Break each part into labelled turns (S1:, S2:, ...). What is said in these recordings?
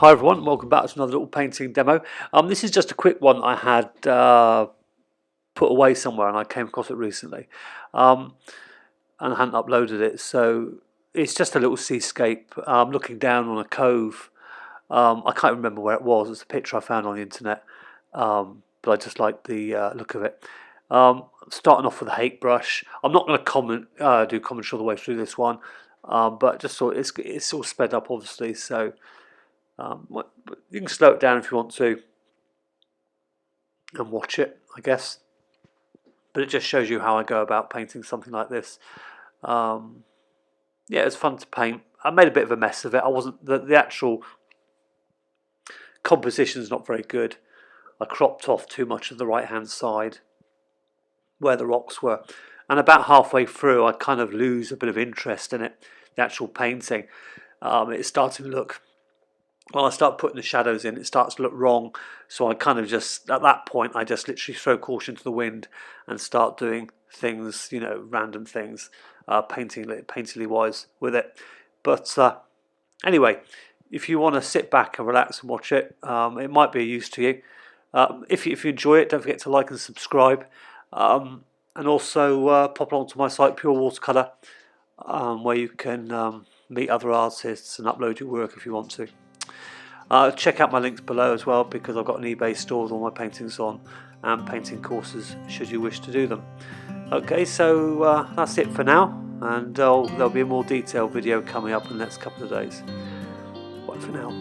S1: Hi everyone, welcome back to another little painting demo. This is just a quick one I had put away somewhere and I came across it recently and I hadn't uploaded it. So it's just a little seascape looking down on a cove. I can't remember where it was. It's a picture I found on the internet, but I just like the look of it. Starting off with a hake brush. I'm not going to do commentary all the way through this one, but just so it's all sped up obviously, so you can slow it down if you want to and watch it, I guess. But it just shows you how I go about painting something like this. Yeah, it's fun to paint. I made a bit of a mess of it. I wasn't the actual composition is not very good. I cropped off too much of the right hand side where the rocks were, and about halfway through I kind of lose a bit of interest in it, the actual painting. It's starting to look, when I start putting the shadows in, it starts to look wrong. So I kind of just, at that point, I just literally throw caution to the wind and start doing things, you know, random things, paintingly wise with it. But anyway, if you want to sit back and relax and watch it, it might be a use to you. If you enjoy it, don't forget to like and subscribe. And also pop along to my site, Pure Watercolor, where you can meet other artists and upload your work if you want to. Check out my links below as well, because I've got an eBay store with all my paintings on and painting courses should you wish to do them. Okay, so that's it for now, and there'll be a more detailed video coming up in the next couple of days. Bye for now.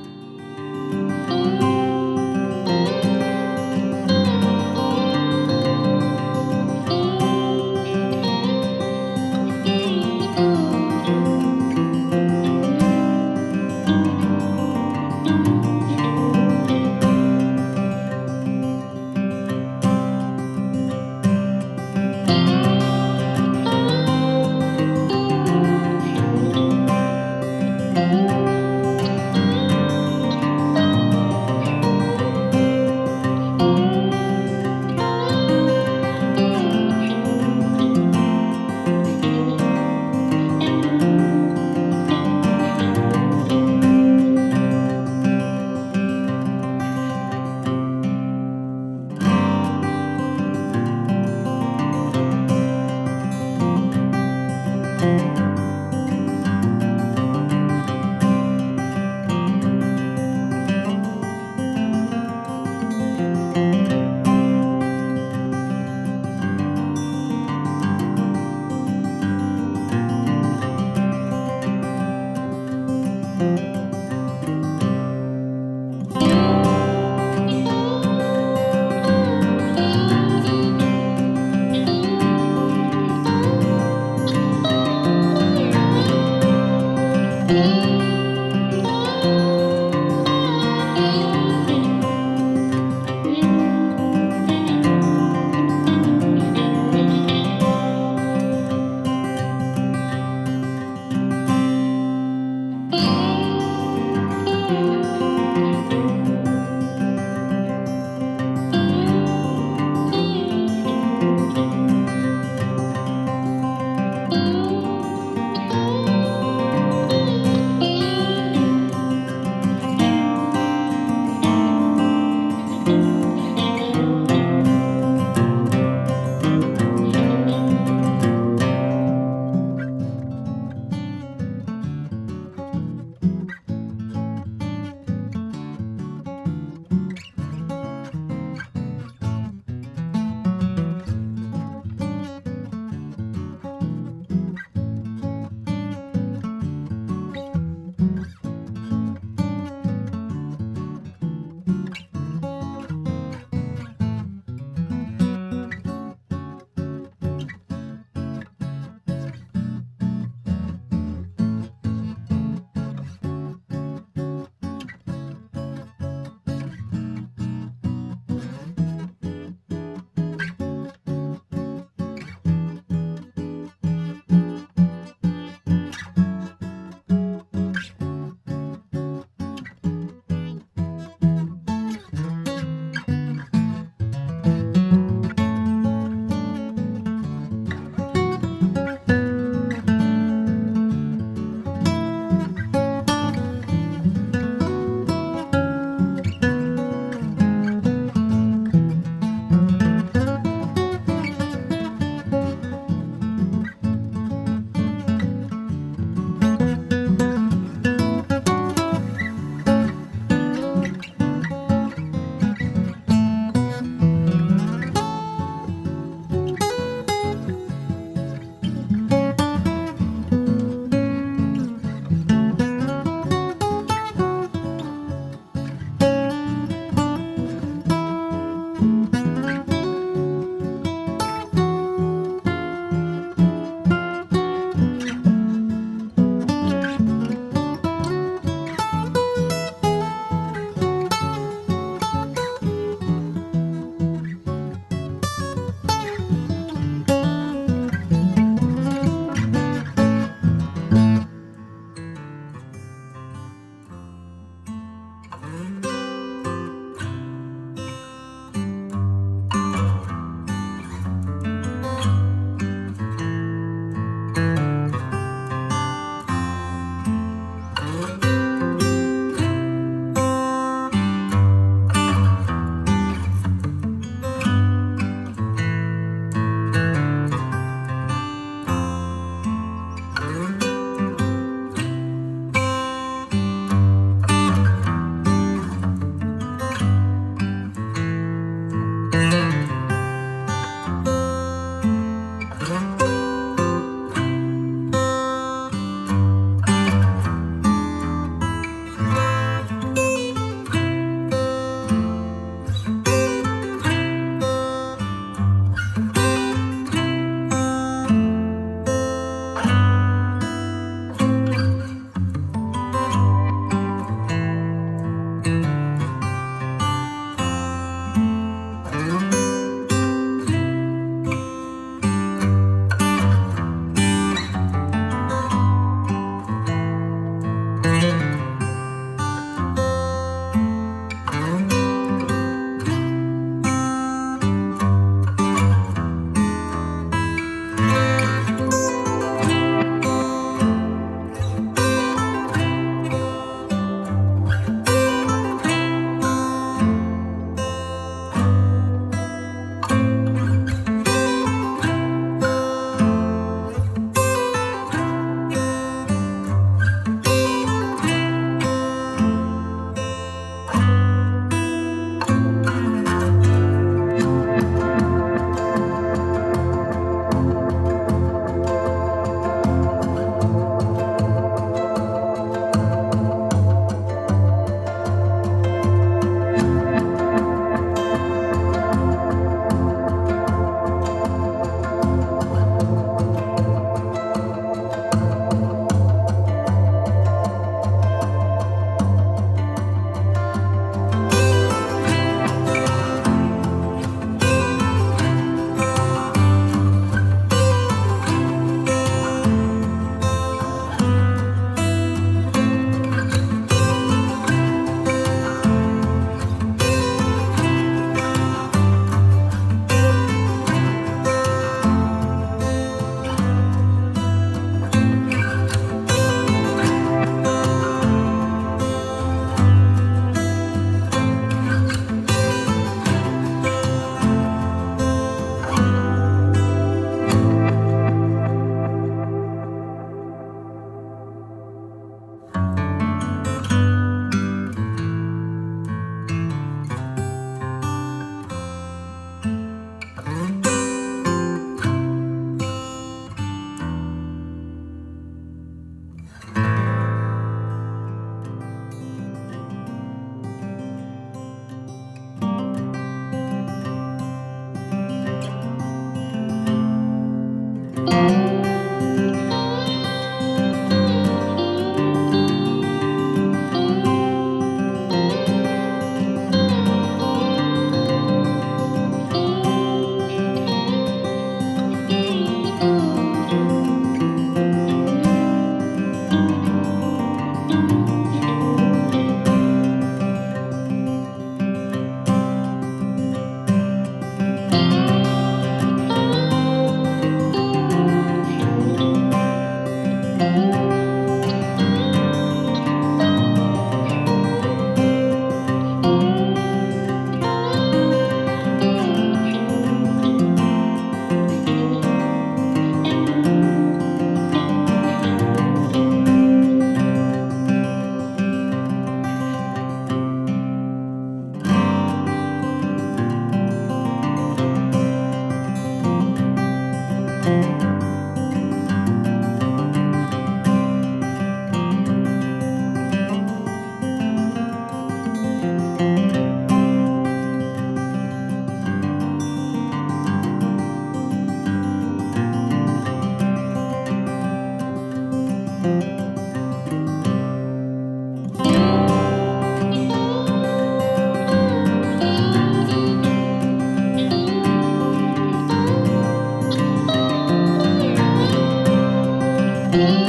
S2: Thank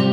S2: you.